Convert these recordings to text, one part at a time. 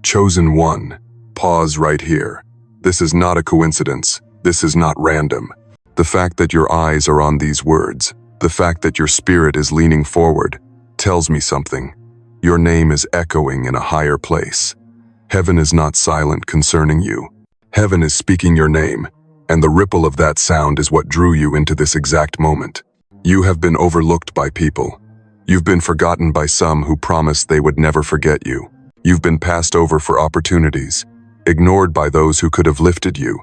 Chosen one, pause right here. This is not a coincidence. This is not random. The fact that your eyes are on these words, the fact that your spirit is leaning forward, tells me something. Your name is echoing in a higher place. Heaven is not silent concerning you. Heaven is speaking your name, and the ripple of that sound is what drew you into this exact moment. You have been overlooked by people. You've been forgotten by some who promised they would never forget you. You've been passed over for opportunities, ignored by those who could have lifted you,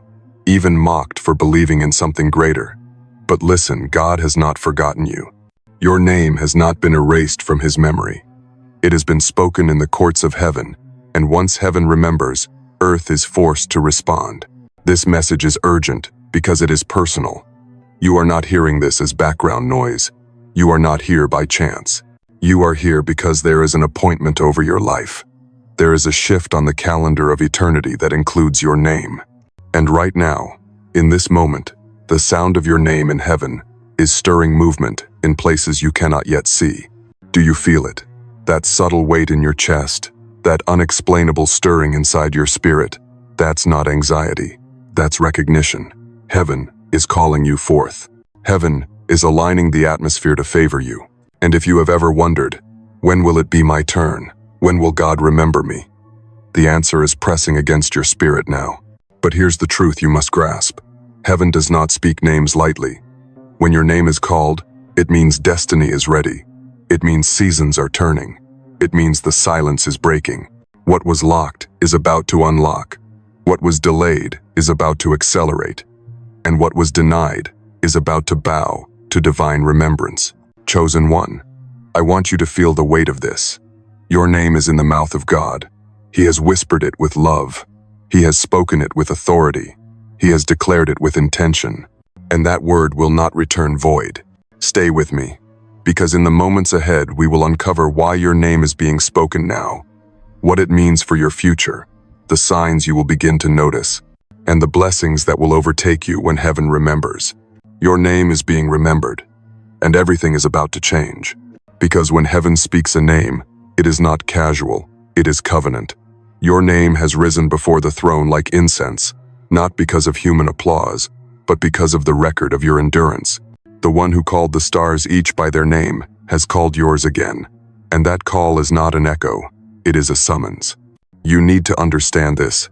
even mocked for believing in something greater. But listen, God has not forgotten you. Your name has not been erased from His memory. It has been spoken in the courts of heaven, and once heaven remembers, earth is forced to respond. This message is urgent because it is personal. You are not hearing this as background noise. You are not here by chance. You are here because there is an appointment over your life. There is a shift on the calendar of eternity that includes your name. And right now, in this moment, the sound of your name in heaven is stirring movement in places you cannot yet see. Do you feel it? That subtle weight in your chest, that unexplainable stirring inside your spirit, that's not anxiety. That's recognition. Heaven is calling you forth. Heaven is aligning the atmosphere to favor you. And if you have ever wondered, when will it be my turn? When will God remember me? The answer is pressing against your spirit now. But here's the truth you must grasp. Heaven does not speak names lightly. When your name is called, it means destiny is ready. It means seasons are turning. It means the silence is breaking. What was locked is about to unlock. What was delayed is about to accelerate. And what was denied is about to bow to divine remembrance. Chosen one, I want you to feel the weight of this. Your name is in the mouth of God. He has whispered it with love. He has spoken it with authority. He has declared it with intention. And that word will not return void. Stay with me, because in the moments ahead we will uncover why your name is being spoken now, what it means for your future, the signs you will begin to notice, and the blessings that will overtake you when heaven remembers. Your name is being remembered, and everything is about to change. Because when heaven speaks a name, it is not casual, it is covenant. Your name has risen before the throne like incense, not because of human applause, but because of the record of your endurance. The one who called the stars each by their name has called yours again. And that call is not an echo, it is a summons. You need to understand this.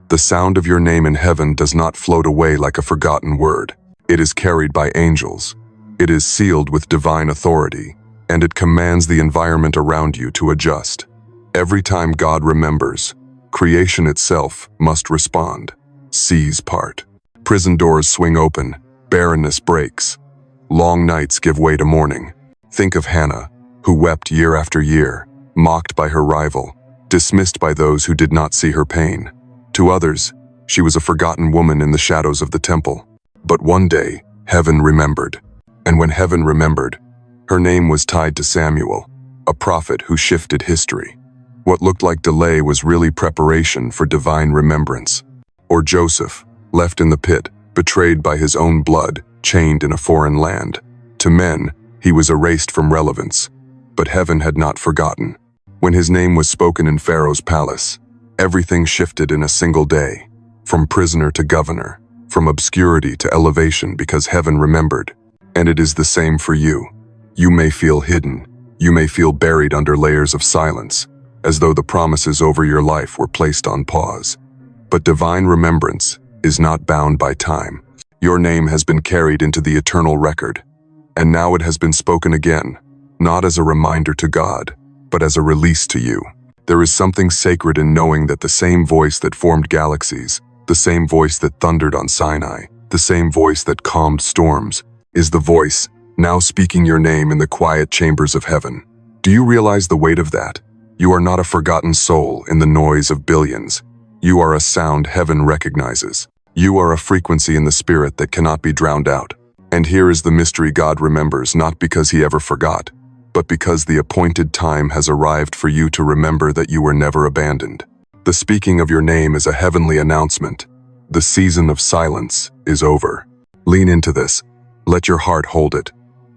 The sound of your name in heaven does not float away like a forgotten word. It is carried by angels. It is sealed with divine authority, and it commands the environment around you to adjust. Every time God remembers, creation itself must respond. Seas part. Prison doors swing open. Barrenness breaks. Long nights give way to morning. Think of Hannah, who wept year after year, mocked by her rival, dismissed by those who did not see her pain. To others, she was a forgotten woman in the shadows of the temple. But one day, heaven remembered. And when heaven remembered, her name was tied to Samuel, a prophet who shifted history. What looked like delay was really preparation for divine remembrance. Or Joseph, left in the pit, betrayed by his own blood, chained in a foreign land. To men, he was erased from relevance. But heaven had not forgotten. When his name was spoken in Pharaoh's palace, everything shifted in a single day, from prisoner to governor, from obscurity to elevation, because heaven remembered. And it is the same for you. You may feel hidden. You may feel buried under layers of silence, as though the promises over your life were placed on pause. But divine remembrance is not bound by time. Your name has been carried into the eternal record, and now it has been spoken again, not as a reminder to God, but as a release to you. There is something sacred in knowing that the same voice that formed galaxies, the same voice that thundered on Sinai, the same voice that calmed storms, is the voice now speaking your name in the quiet chambers of heaven. Do you realize the weight of that? You are not a forgotten soul in the noise of billions. You are a sound heaven recognizes. You are a frequency in the spirit that cannot be drowned out. And here is the mystery: God remembers not because he ever forgot, but because the appointed time has arrived for you to remember that you were never abandoned. The speaking of your name is a heavenly announcement. The season of silence is over. Lean into this. Let your heart hold it.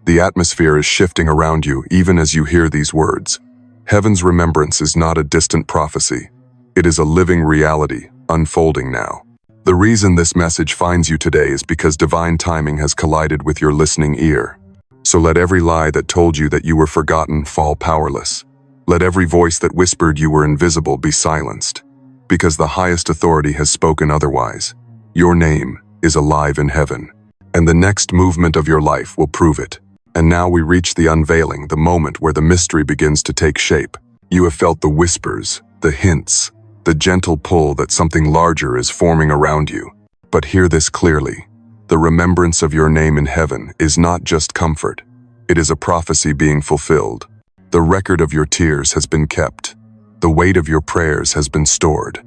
The atmosphere is shifting around you even as you hear these words. Heaven's remembrance is not a distant prophecy. It is a living reality, unfolding now. The reason this message finds you today is because divine timing has collided with your listening ear. So let every lie that told you that you were forgotten fall powerless. Let every voice that whispered you were invisible be silenced. Because the highest authority has spoken otherwise. Your name is alive in heaven, and the next movement of your life will prove it. And now we reach the unveiling, the moment where the mystery begins to take shape. You have felt the whispers, the hints, the gentle pull that something larger is forming around you. But hear this clearly. The remembrance of your name in heaven is not just comfort. It is a prophecy being fulfilled. The record of your tears has been kept. The weight of your prayers has been stored.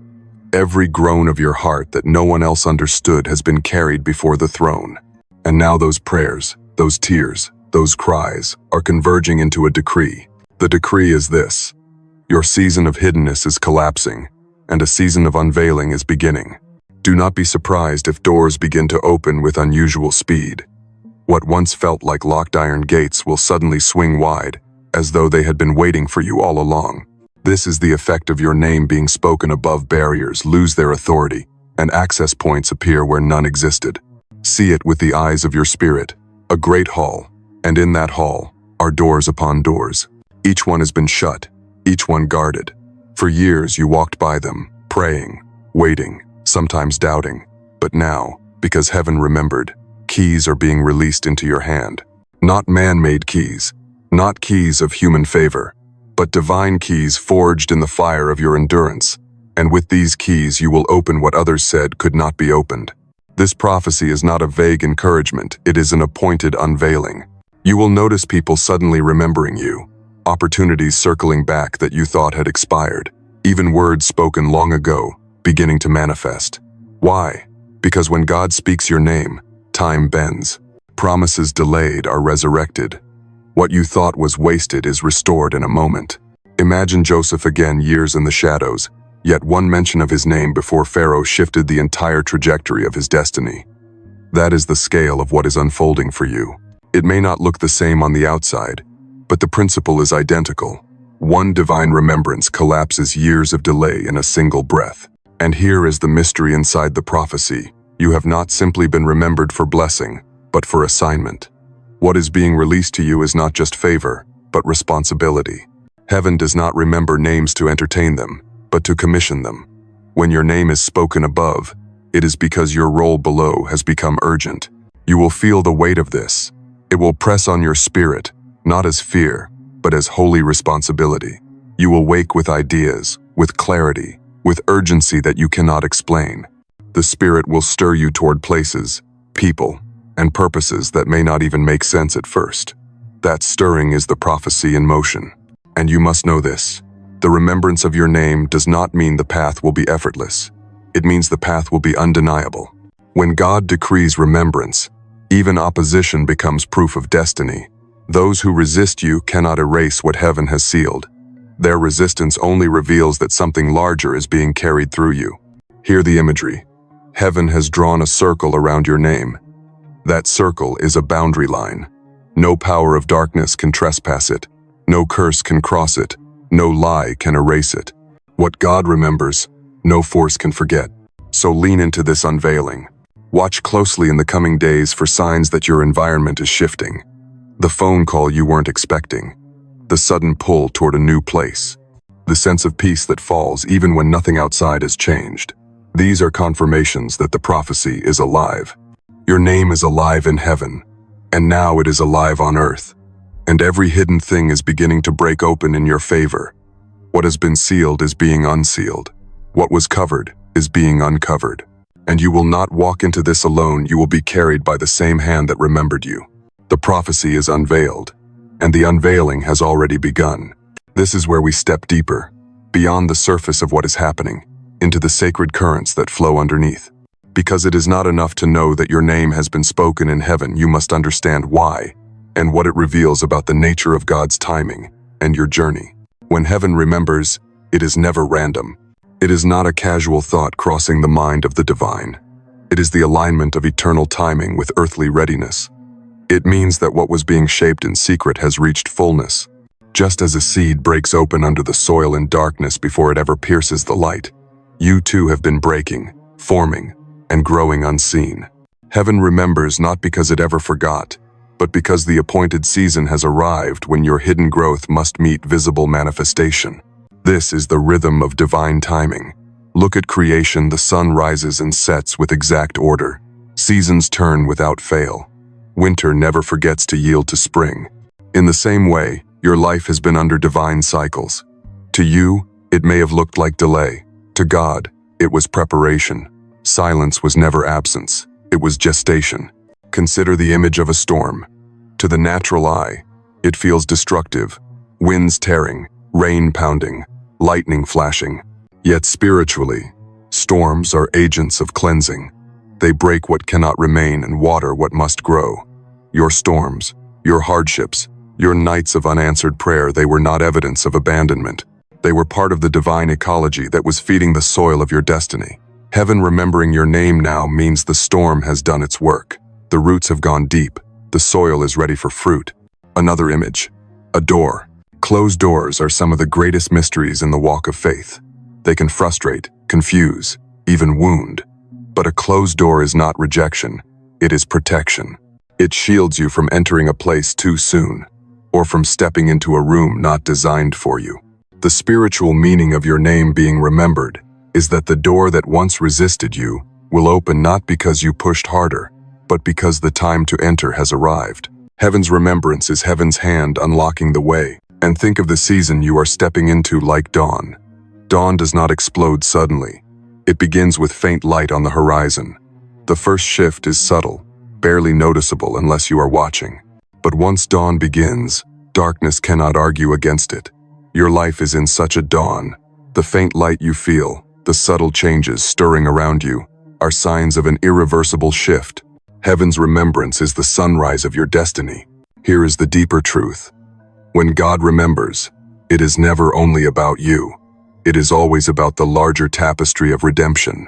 Every groan of your heart that no one else understood has been carried before the throne. And now those prayers, those tears, those cries are converging into a decree. The decree is this: your season of hiddenness is collapsing, and a season of unveiling is beginning. Do not be surprised if doors begin to open with unusual speed. What once felt like locked iron gates will suddenly swing wide, as though they had been waiting for you all along. This is the effect of your name being spoken above barriers lose their authority, and access points appear where none existed. See it with the eyes of your spirit, a great hall, and in that hall are doors upon doors. Each one has been shut, each one guarded. For years you walked by them, praying, waiting, sometimes doubting. But now, because heaven remembered, keys are being released into your hand. Not man-made keys, not keys of human favor, but divine keys forged in the fire of your endurance. And with these keys you will open what others said could not be opened. This prophecy is not a vague encouragement, it is an appointed unveiling. You will notice people suddenly remembering you, opportunities circling back that you thought had expired, even words spoken long ago beginning to manifest. Why? Because when God speaks your name, time bends. Promises delayed are resurrected. What you thought was wasted is restored in a moment. Imagine Joseph again years in the shadows, yet one mention of his name before Pharaoh shifted the entire trajectory of his destiny. That is the scale of what is unfolding for you. It may not look the same on the outside, but the principle is identical. One divine remembrance collapses years of delay in a single breath. And here is the mystery inside the prophecy. You have not simply been remembered for blessing, but for assignment. What is being released to you is not just favor, but responsibility. Heaven does not remember names to entertain them, but to commission them. When your name is spoken above, it is because your role below has become urgent. You will feel the weight of this. It will press on your spirit, not as fear, but as holy responsibility. You will wake with ideas, with clarity, with urgency that you cannot explain. The Spirit will stir you toward places, people, and purposes that may not even make sense at first. That stirring is the prophecy in motion. And you must know this. The remembrance of your name does not mean the path will be effortless. It means the path will be undeniable. When God decrees remembrance, even opposition becomes proof of destiny. Those who resist you cannot erase what heaven has sealed. Their resistance only reveals that something larger is being carried through you. Hear the imagery. Heaven has drawn a circle around your name. That circle is a boundary line. No power of darkness can trespass it. No curse can cross it. No lie can erase it. What God remembers, no force can forget. So lean into this unveiling. Watch closely in the coming days for signs that your environment is shifting. The phone call you weren't expecting. The sudden pull toward a new place. The sense of peace that falls even when nothing outside has changed. These are confirmations that the prophecy is alive. Your name is alive in heaven, and now it is alive on earth. And every hidden thing is beginning to break open in your favor. What has been sealed is being unsealed. What was covered is being uncovered. And you will not walk into this alone, you will be carried by the same hand that remembered you. The prophecy is unveiled, and the unveiling has already begun. This is where we step deeper, beyond the surface of what is happening, into the sacred currents that flow underneath. Because it is not enough to know that your name has been spoken in heaven, you must understand why, and what it reveals about the nature of God's timing and your journey. When heaven remembers, it is never random. It is not a casual thought crossing the mind of the divine. It is the alignment of eternal timing with earthly readiness. It means that what was being shaped in secret has reached fullness. Just as a seed breaks open under the soil in darkness before it ever pierces the light, You too have been breaking, forming, and growing unseen. Heaven remembers not because it ever forgot, but because the appointed season has arrived when your hidden growth must meet visible manifestation. This is the rhythm of divine timing. Look at creation, the sun rises and sets with exact order. Seasons turn without fail. Winter never forgets to yield to spring. In the same way, your life has been under divine cycles. To you, it may have looked like delay. To God, it was preparation. Silence was never absence. It was gestation. Consider the image of a storm. To the natural eye, it feels destructive. Winds tearing, rain pounding, lightning flashing. Yet spiritually, storms are agents of cleansing. They break what cannot remain and water what must grow. Your storms, your hardships, your nights of unanswered prayer, they were not evidence of abandonment. They were part of the divine ecology that was feeding the soil of your destiny. Heaven remembering your name now means the storm has done its work. The roots have gone deep. The soil is ready for fruit. Another image. A door. Closed doors are some of the greatest mysteries in the walk of faith. They can frustrate, confuse, even wound. But a closed door is not rejection. It is protection. It shields you from entering a place too soon, or from stepping into a room not designed for you. The spiritual meaning of your name being remembered is that the door that once resisted you will open not because you pushed harder, but because the time to enter has arrived. Heaven's remembrance is heaven's hand unlocking the way. And think of the season you are stepping into like dawn. Dawn does not explode suddenly. It begins with faint light on the horizon. The first shift is subtle, barely noticeable unless you are watching. But once dawn begins, darkness cannot argue against it. Your life is in such a dawn. The faint light you feel, the subtle changes stirring around you, are signs of an irreversible shift. Heaven's remembrance is the sunrise of your destiny. Here is the deeper truth. When God remembers, it is never only about you. It is always about the larger tapestry of redemption.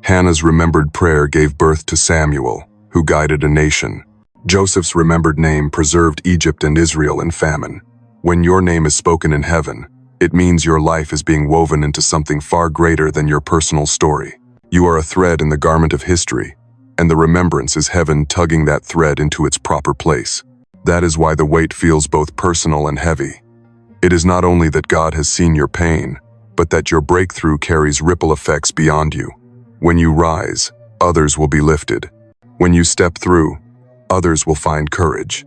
Hannah's remembered prayer gave birth to Samuel, who guided a nation. Joseph's remembered name preserved Egypt and Israel in famine. When your name is spoken in heaven, it means your life is being woven into something far greater than your personal story. You are a thread in the garment of history, and the remembrance is heaven tugging that thread into its proper place. That is why the weight feels both personal and heavy. It is not only that God has seen your pain, but that your breakthrough carries ripple effects beyond you. When you rise, others will be lifted. When you step through, others will find courage.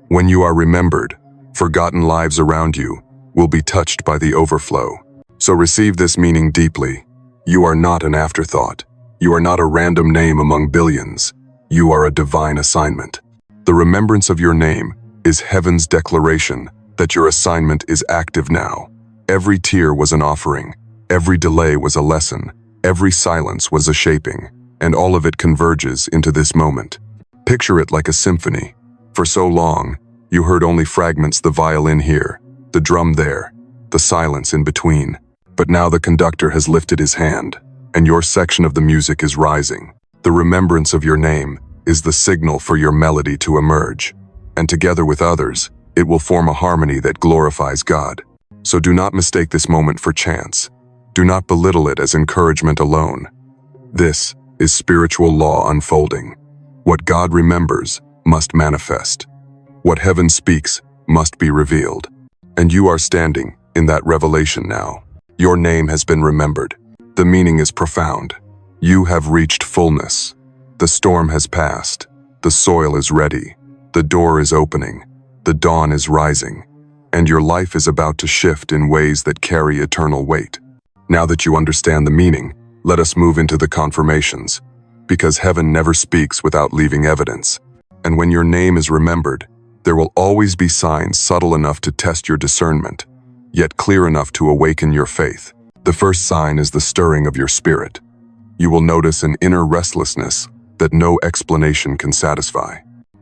When you are remembered, forgotten lives around you will be touched by the overflow. So receive this meaning deeply. You are not an afterthought. You are not a random name among billions. You are a divine assignment. The remembrance of your name is heaven's declaration that your assignment is active now. Every tear was an offering. Every delay was a lesson. Every silence was a shaping. And all of it converges into this moment. Picture it like a symphony. For so long, you heard only fragments, the violin here, the drum there, the silence in between. But now the conductor has lifted his hand, and your section of the music is rising. The remembrance of your name is the signal for your melody to emerge, and together with others, it will form a harmony that glorifies God. So do not mistake this moment for chance. Do not belittle it as encouragement alone. This is spiritual law unfolding. What God remembers must manifest. What heaven speaks must be revealed. And you are standing in that revelation now. Your name has been remembered. The meaning is profound. You have reached fullness. The storm has passed. The soil is ready. The door is opening. The dawn is rising. And your life is about to shift in ways that carry eternal weight. Now that you understand the meaning, let us move into the confirmations. Because heaven never speaks without leaving evidence. And when your name is remembered, there will always be signs subtle enough to test your discernment, yet clear enough to awaken your faith. The first sign is the stirring of your spirit. You will notice an inner restlessness that no explanation can satisfy.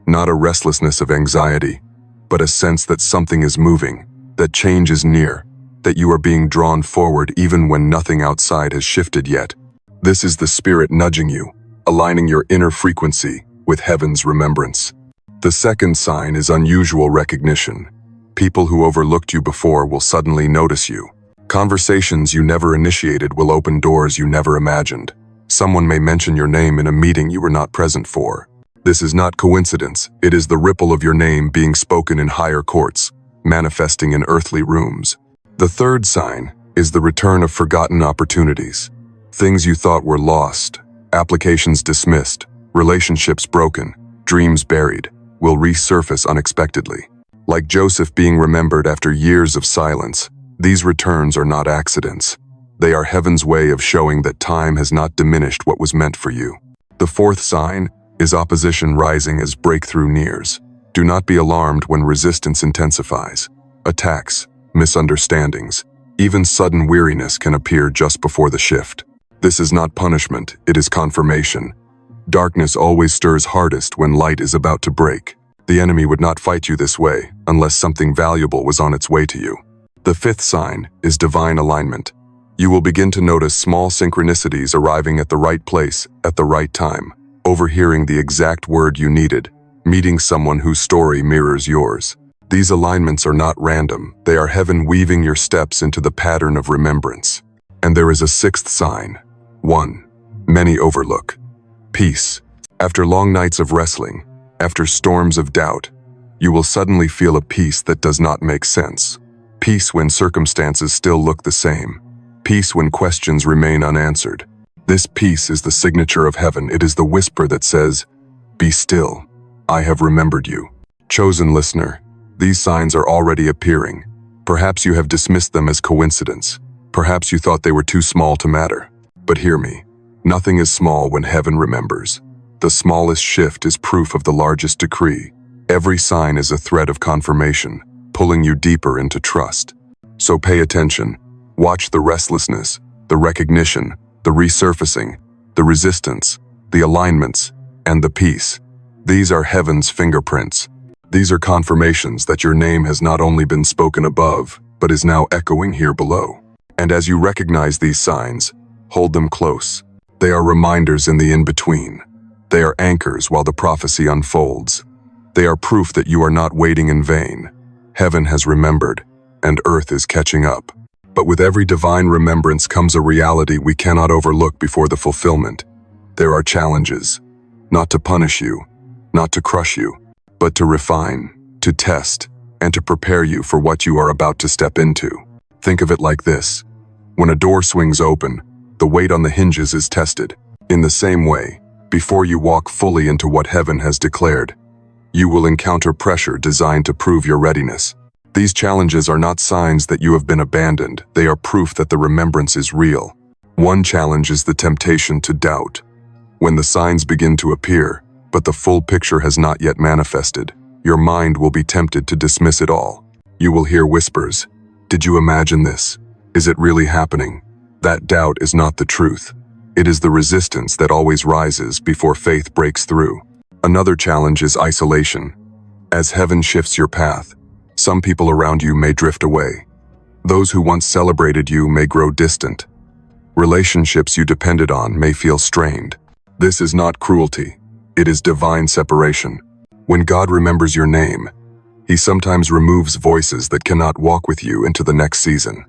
Not a restlessness of anxiety, but a sense that something is moving, that change is near, that you are being drawn forward even when nothing outside has shifted yet. This is the Spirit nudging you, aligning your inner frequency with heaven's remembrance. The second sign is unusual recognition. People who overlooked you before will suddenly notice you. Conversations you never initiated will open doors you never imagined. Someone may mention your name in a meeting you were not present for. This is not coincidence. It is the ripple of your name being spoken in higher courts, manifesting in earthly rooms. The third sign is the return of forgotten opportunities. Things you thought were lost, applications dismissed, relationships broken, dreams buried, will resurface unexpectedly. Like Joseph being remembered after years of silence, these returns are not accidents. They are heaven's way of showing that time has not diminished what was meant for you. The fourth sign is opposition rising as breakthrough nears. Do not be alarmed when resistance intensifies. Attacks, misunderstandings, even sudden weariness can appear just before the shift. This is not punishment, it is confirmation. Darkness always stirs hardest when light is about to break. The enemy would not fight you this way unless something valuable was on its way to you. The fifth sign is divine alignment. You will begin to notice small synchronicities arriving at the right place at the right time, overhearing the exact word you needed, meeting someone whose story mirrors yours. These alignments are not random, they are heaven weaving your steps into the pattern of remembrance. And there is a sixth sign. One many overlook. Peace. After long nights of wrestling, after storms of doubt, you will suddenly feel a peace that does not make sense. Peace when circumstances still look the same. Peace when questions remain unanswered. This peace is the signature of heaven. It is the whisper that says, "Be still. I have remembered you." Chosen listener, these signs are already appearing. Perhaps you have dismissed them as coincidence. Perhaps you thought they were too small to matter. But hear me. Nothing is small when heaven remembers. The smallest shift is proof of the largest decree. Every sign is a thread of confirmation, pulling you deeper into trust. So pay attention. Watch the restlessness, the recognition, the resurfacing, the resistance, the alignments, and the peace. These are heaven's fingerprints. These are confirmations that your name has not only been spoken above, but is now echoing here below. And as you recognize these signs, hold them close. They are reminders in the in-between. They are anchors while the prophecy unfolds. They are proof that you are not waiting in vain. Heaven has remembered, and earth is catching up. But with every divine remembrance comes a reality we cannot overlook before the fulfillment. There are challenges, not to punish you, not to crush you, but to refine, to test, and to prepare you for what you are about to step into. Think of it like this. When a door swings open, the weight on the hinges is tested. In the same way, before you walk fully into what heaven has declared, you will encounter pressure designed to prove your readiness. These challenges are not signs that you have been abandoned. They are proof that the remembrance is real. One challenge is the temptation to doubt. When the signs begin to appear, but the full picture has not yet manifested, your mind will be tempted to dismiss it all. You will hear whispers. Did you imagine this? Is it really happening? That doubt is not the truth. It is the resistance that always rises before faith breaks through. Another challenge is isolation. As heaven shifts your path, some people around you may drift away. Those who once celebrated you may grow distant. Relationships you depended on may feel strained. This is not cruelty. It is divine separation. When God remembers your name, He sometimes removes voices that cannot walk with you into the next season.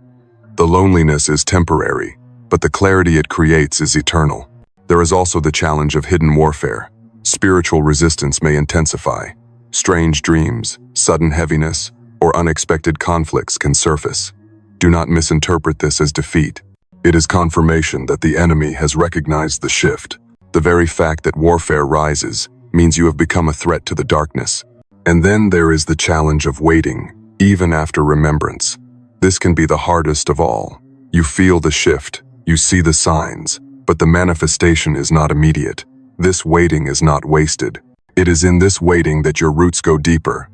The loneliness is temporary, but the clarity it creates is eternal. There is also the challenge of hidden warfare. Spiritual resistance may intensify. Strange dreams, sudden heaviness, or unexpected conflicts can surface. Do not misinterpret this as defeat. It is confirmation that the enemy has recognized the shift. The very fact that warfare rises means you have become a threat to the darkness. And then there is the challenge of waiting, even after remembrance. This can be the hardest of all. You feel the shift, you see the signs, but the manifestation is not immediate. This waiting is not wasted. It is in this waiting that your roots go deeper,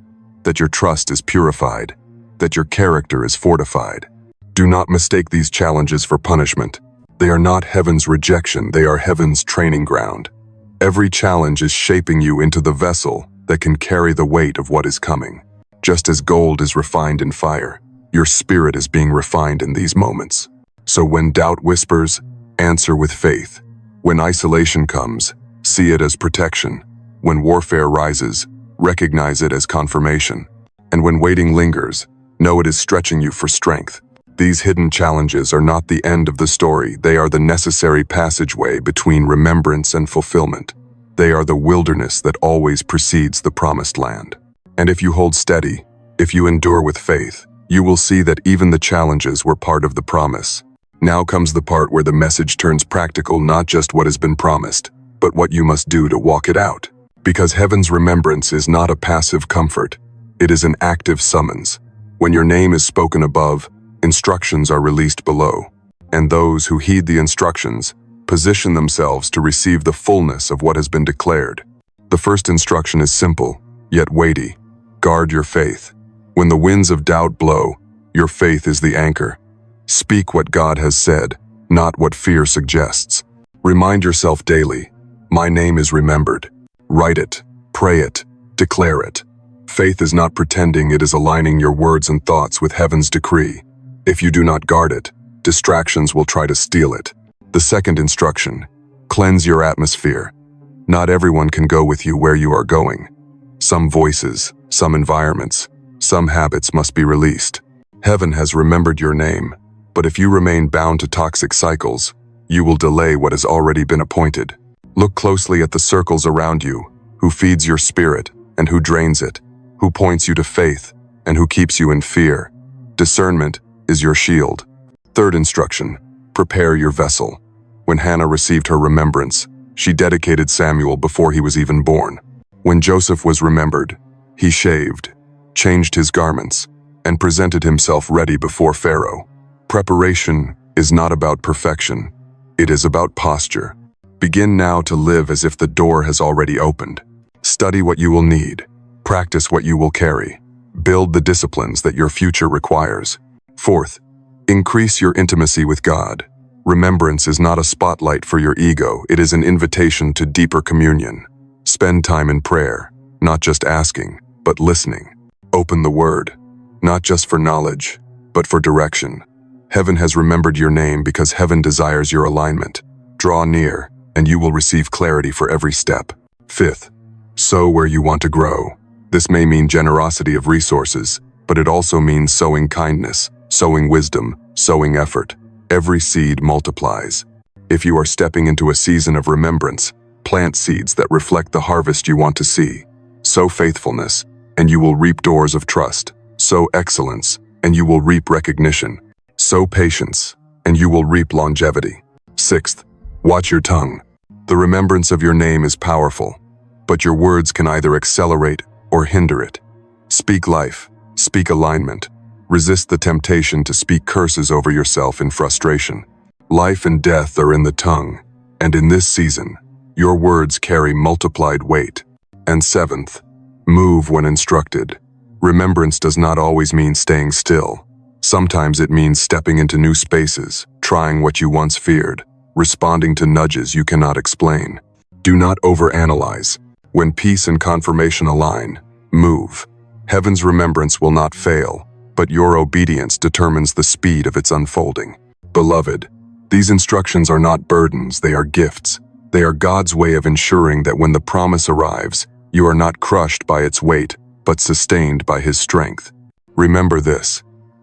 that your trust is purified, that your character is fortified. Do not mistake these challenges for punishment. They are not heaven's rejection, they are heaven's training ground. Every challenge is shaping you into the vessel that can carry the weight of what is coming. Just as gold is refined in fire, your spirit is being refined in these moments. So when doubt whispers, answer with faith. When isolation comes, see it as protection. When warfare rises, recognize it as confirmation. And when waiting lingers, know it is stretching you for strength. These hidden challenges are not the end of the story. They are the necessary passageway between remembrance and fulfillment. They are the wilderness that always precedes the promised land. And if you hold steady, if you endure with faith, you will see that even the challenges were part of the promise. Now comes the part where the message turns practical, not just what has been promised, but what you must do to walk it out. Because heaven's remembrance is not a passive comfort, it is an active summons. When your name is spoken above, instructions are released below, and those who heed the instructions position themselves to receive the fullness of what has been declared. The first instruction is simple, yet weighty. Guard your faith. When the winds of doubt blow, your faith is the anchor. Speak what God has said, not what fear suggests. Remind yourself daily, my name is remembered. Write it, pray it, declare it. Faith is not pretending, it is aligning your words and thoughts with heaven's decree. If you do not guard it, distractions will try to steal it. The second instruction, cleanse your atmosphere. Not everyone can go with you where you are going. Some voices, some environments, some habits must be released. Heaven has remembered your name, but if you remain bound to toxic cycles, you will delay what has already been appointed. Look closely at the circles around you, who feeds your spirit and who drains it, who points you to faith and who keeps you in fear. Discernment is your shield. Third instruction, prepare your vessel. When Hannah received her remembrance, she dedicated Samuel before he was even born. When Joseph was remembered, he shaved, changed his garments, and presented himself ready before Pharaoh. Preparation is not about perfection, it is about posture. Begin now to live as if the door has already opened. Study what you will need, practice what you will carry, build the disciplines that your future requires. Fourth, increase your intimacy with God. Remembrance is not a spotlight for your ego, it is an invitation to deeper communion. Spend time in prayer, not just asking, but listening. Open the Word, not just for knowledge, but for direction. Heaven has remembered your name because heaven desires your alignment. Draw near, and you will receive clarity for every step. Fifth, sow where you want to grow. This may mean generosity of resources, but it also means sowing kindness, sowing wisdom, sowing effort. Every seed multiplies. If you are stepping into a season of remembrance, plant seeds that reflect the harvest you want to see. Sow faithfulness, and you will reap doors of trust. Sow excellence, and you will reap recognition. Sow patience, and you will reap longevity. Sixth, watch your tongue. The remembrance of your name is powerful, but your words can either accelerate or hinder it. Speak life, speak alignment. Resist the temptation to speak curses over yourself in frustration. Life and death are in the tongue, and in this season, your words carry multiplied weight. And seventh, move when instructed. Remembrance does not always mean staying still. Sometimes it means stepping into new spaces, trying what you once feared, responding to nudges you cannot explain. Do not overanalyze. When peace and confirmation align, move. Heaven's remembrance will not fail, but your obedience determines the speed of its unfolding. Beloved, these instructions are not burdens, they are gifts. They are God's way of ensuring that when the promise arrives, you are not crushed by its weight, but sustained by His strength. Remember this,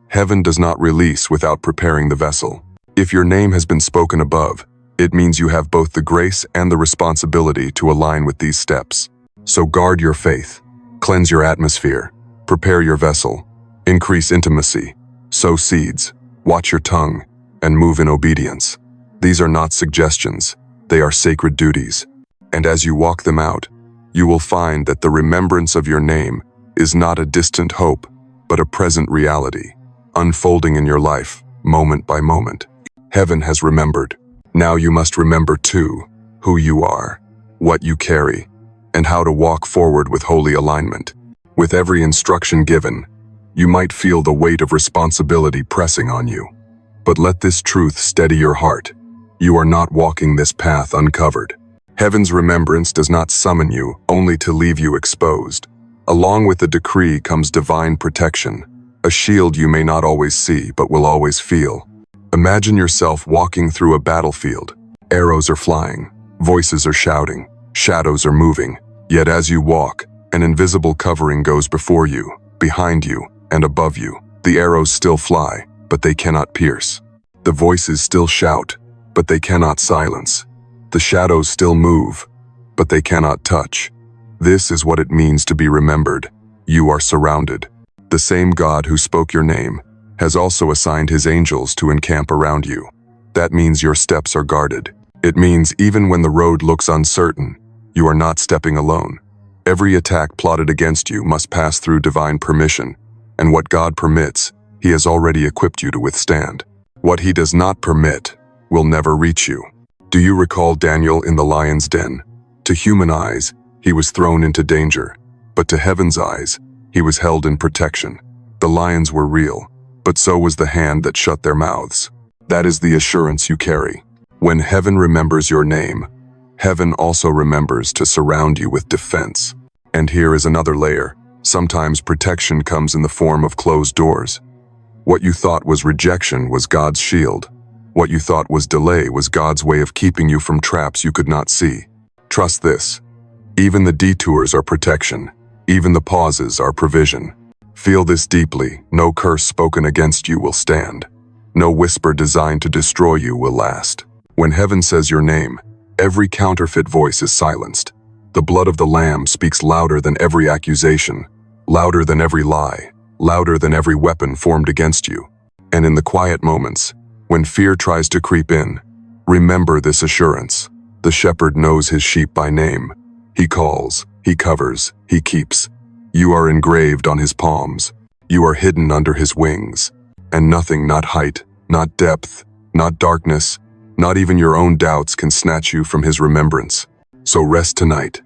heaven does not release without preparing the vessel. If your name has been spoken above, it means you have both the grace and the responsibility to align with these steps. So guard your faith, cleanse your atmosphere, prepare your vessel, increase intimacy, sow seeds, watch your tongue, and move in obedience. These are not suggestions, they are sacred duties. And as you walk them out, you will find that the remembrance of your name is not a distant hope, but a present reality, unfolding in your life, moment by moment. Heaven has remembered. Now you must remember too, who you are, what you carry, and how to walk forward with holy alignment. With every instruction given, you might feel the weight of responsibility pressing on you. But let this truth steady your heart. You are not walking this path uncovered. Heaven's remembrance does not summon you only to leave you exposed. Along with the decree comes divine protection, a shield you may not always see but will always feel. Imagine yourself walking through a battlefield. Arrows are flying, voices are shouting, shadows are moving. Yet as you walk, an invisible covering goes before you, behind you, and above you. The arrows still fly, but they cannot pierce. The voices still shout, but they cannot silence. The shadows still move, but they cannot touch. This is what it means to be remembered. You are surrounded. The same God who spoke your name has also assigned his angels to encamp around you. That means your steps are guarded. It means even when the road looks uncertain, you are not stepping alone. Every attack plotted against you must pass through divine permission, and what God permits, he has already equipped you to withstand. What he does not permit will never reach you. Do you recall Daniel in the lion's den? To human eyes, he was thrown into danger, but to heaven's eyes, he was held in protection. The lions were real, but so was the hand that shut their mouths. That is the assurance you carry. When heaven remembers your name, heaven also remembers to surround you with defense. And here is another layer. Sometimes protection comes in the form of closed doors. What you thought was rejection was God's shield. What you thought was delay was God's way of keeping you from traps you could not see. Trust this. Even the detours are protection. Even the pauses are provision. Feel this deeply. No curse spoken against you will stand. No whisper designed to destroy you will last. When heaven says your name, every counterfeit voice is silenced. The blood of the Lamb speaks louder than every accusation, louder than every lie, louder than every weapon formed against you. And in the quiet moments, when fear tries to creep in, remember this assurance. The shepherd knows his sheep by name. He calls, he covers, he keeps. You are engraved on his palms. You are hidden under his wings. And nothing, not height, not depth, not darkness, not even your own doubts can snatch you from his remembrance. So rest tonight.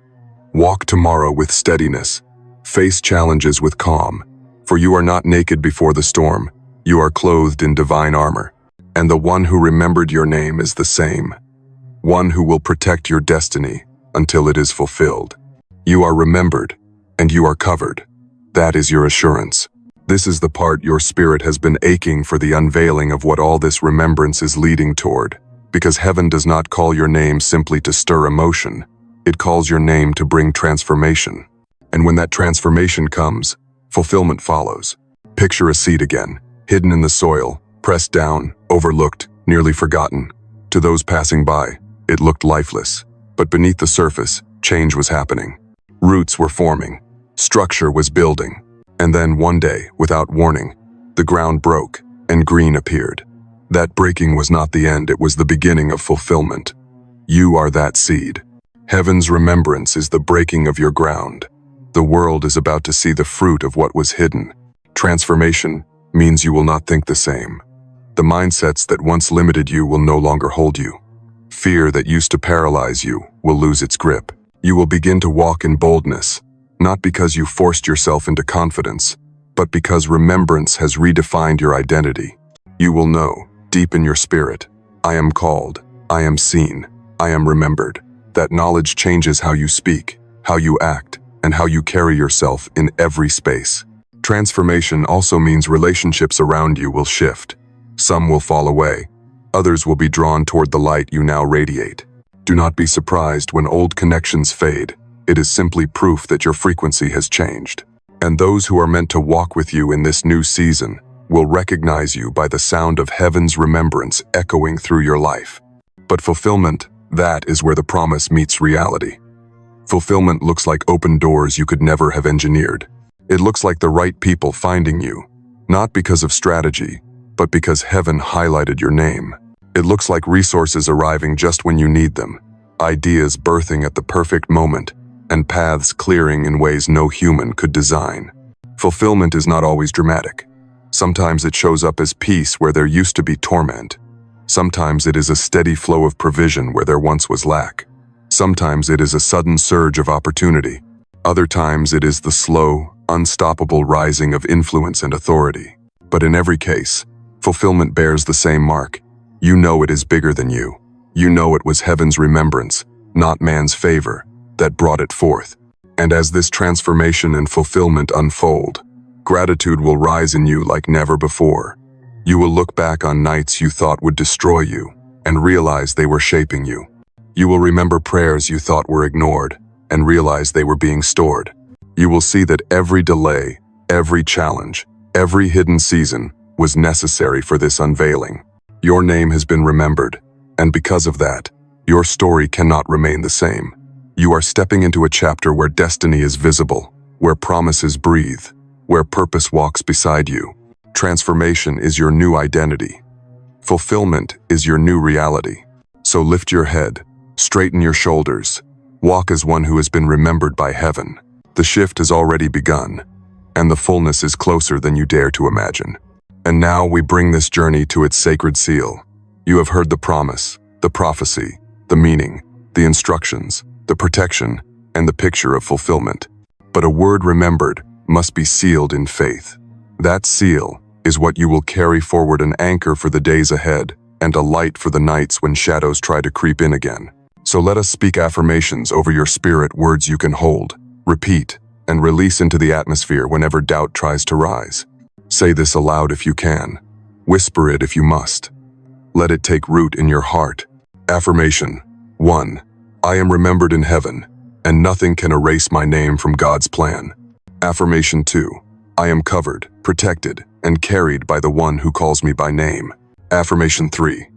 Walk tomorrow with steadiness. Face challenges with calm. For you are not naked before the storm. You are clothed in divine armor. And the one who remembered your name is the same. One who will protect your destiny until it is fulfilled. You are remembered, and you are covered. That is your assurance. This is the part your spirit has been aching for, the unveiling of what all this remembrance is leading toward. Because heaven does not call your name simply to stir emotion. It calls your name to bring transformation. And when that transformation comes, fulfillment follows. Picture a seed again, hidden in the soil, pressed down, overlooked, nearly forgotten. To those passing by, it looked lifeless. But beneath the surface, change was happening. Roots were forming. Structure was building. And then one day, without warning, the ground broke and green appeared. That breaking was not the end, it was the beginning of fulfillment. You are that seed. Heaven's remembrance is the breaking of your ground. The world is about to see the fruit of what was hidden. Transformation means you will not think the same. The mindsets that once limited you will no longer hold you. Fear that used to paralyze you will lose its grip. You will begin to walk in boldness, not because you forced yourself into confidence, but because remembrance has redefined your identity. You will know, deep in your spirit, I am called, I am seen, I am remembered. That knowledge changes how you speak, how you act, and how you carry yourself in every space. Transformation also means relationships around you will shift. Some will fall away. Others will be drawn toward the light you now radiate. Do not be surprised when old connections fade. It is simply proof that your frequency has changed. And those who are meant to walk with you in this new season will recognize you by the sound of heaven's remembrance echoing through your life. But fulfillment, that is where the promise meets reality. Fulfillment looks like open doors you could never have engineered. It looks like the right people finding you, not because of strategy, but because heaven highlighted your name. It looks like resources arriving just when you need them, ideas birthing at the perfect moment, and paths clearing in ways no human could design. Fulfillment is not always dramatic. Sometimes it shows up as peace where there used to be torment. Sometimes it is a steady flow of provision where there once was lack. Sometimes it is a sudden surge of opportunity. Other times it is the slow, unstoppable rising of influence and authority. But in every case, fulfillment bears the same mark. You know it is bigger than you. You know it was heaven's remembrance, not man's favor, that brought it forth. And as this transformation and fulfillment unfold, gratitude will rise in you like never before. You will look back on nights you thought would destroy you and realize they were shaping you. You will remember prayers you thought were ignored and realize they were being stored. You will see that every delay, every challenge, every hidden season was necessary for this unveiling. Your name has been remembered, and because of that, your story cannot remain the same. You are stepping into a chapter where destiny is visible, where promises breathe, where purpose walks beside you. Transformation is your new identity. Fulfillment is your new reality. So lift your head, straighten your shoulders, walk as one who has been remembered by heaven. The shift has already begun, and the fullness is closer than you dare to imagine. And now we bring this journey to its sacred seal. You have heard the promise, the prophecy, the meaning, the instructions, the protection, and the picture of fulfillment. But a word remembered must be sealed in faith. That seal is what you will carry forward, an anchor for the days ahead and a light for the nights when shadows try to creep in again. So let us speak affirmations over your spirit, words you can hold, repeat, and release into the atmosphere whenever doubt tries to rise. Say this aloud if you can. Whisper it if you must. Let it take root in your heart. Affirmation 1. I am remembered in heaven, and nothing can erase my name from God's plan. Affirmation 2. I am covered, protected, and carried by the one who calls me by name. Affirmation 3.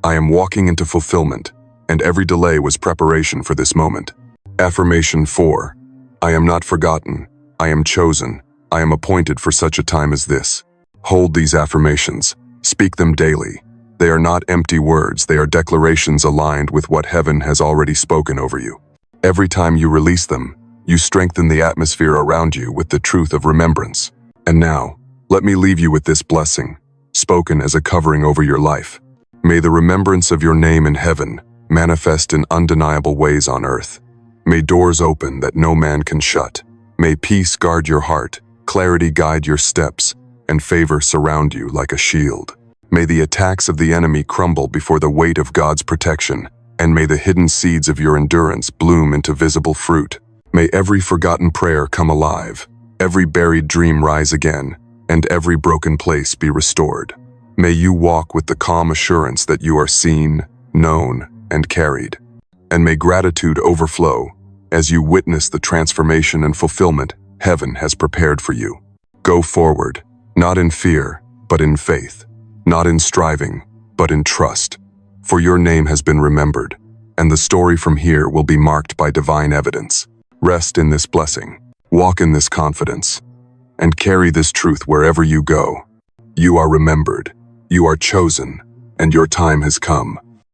I am walking into fulfillment, and every delay was preparation for this moment. Affirmation 4. I am not forgotten. I am chosen. I am appointed for such a time as this. Hold these affirmations. Speak them daily. They are not empty words. They are declarations aligned with what heaven has already spoken over you. Every time you release them, you strengthen the atmosphere around you with the truth of remembrance. And now, let me leave you with this blessing, spoken as a covering over your life. May the remembrance of your name in heaven manifest in undeniable ways on earth. May doors open that no man can shut. May peace guard your heart, clarity guide your steps, and favor surround you like a shield. May the attacks of the enemy crumble before the weight of God's protection, and may the hidden seeds of your endurance bloom into visible fruit. May every forgotten prayer come alive, every buried dream rise again, and every broken place be restored. May you walk with the calm assurance that you are seen, known, and carried. And may gratitude overflow as you witness the transformation and fulfillment heaven has prepared for you. Go forward, not in fear, but in faith, not in striving, but in trust. For your name has been remembered, and the story from here will be marked by divine evidence. Rest in this blessing, walk in this confidence, and carry this truth wherever you go. You are remembered, you are chosen, and your time has come.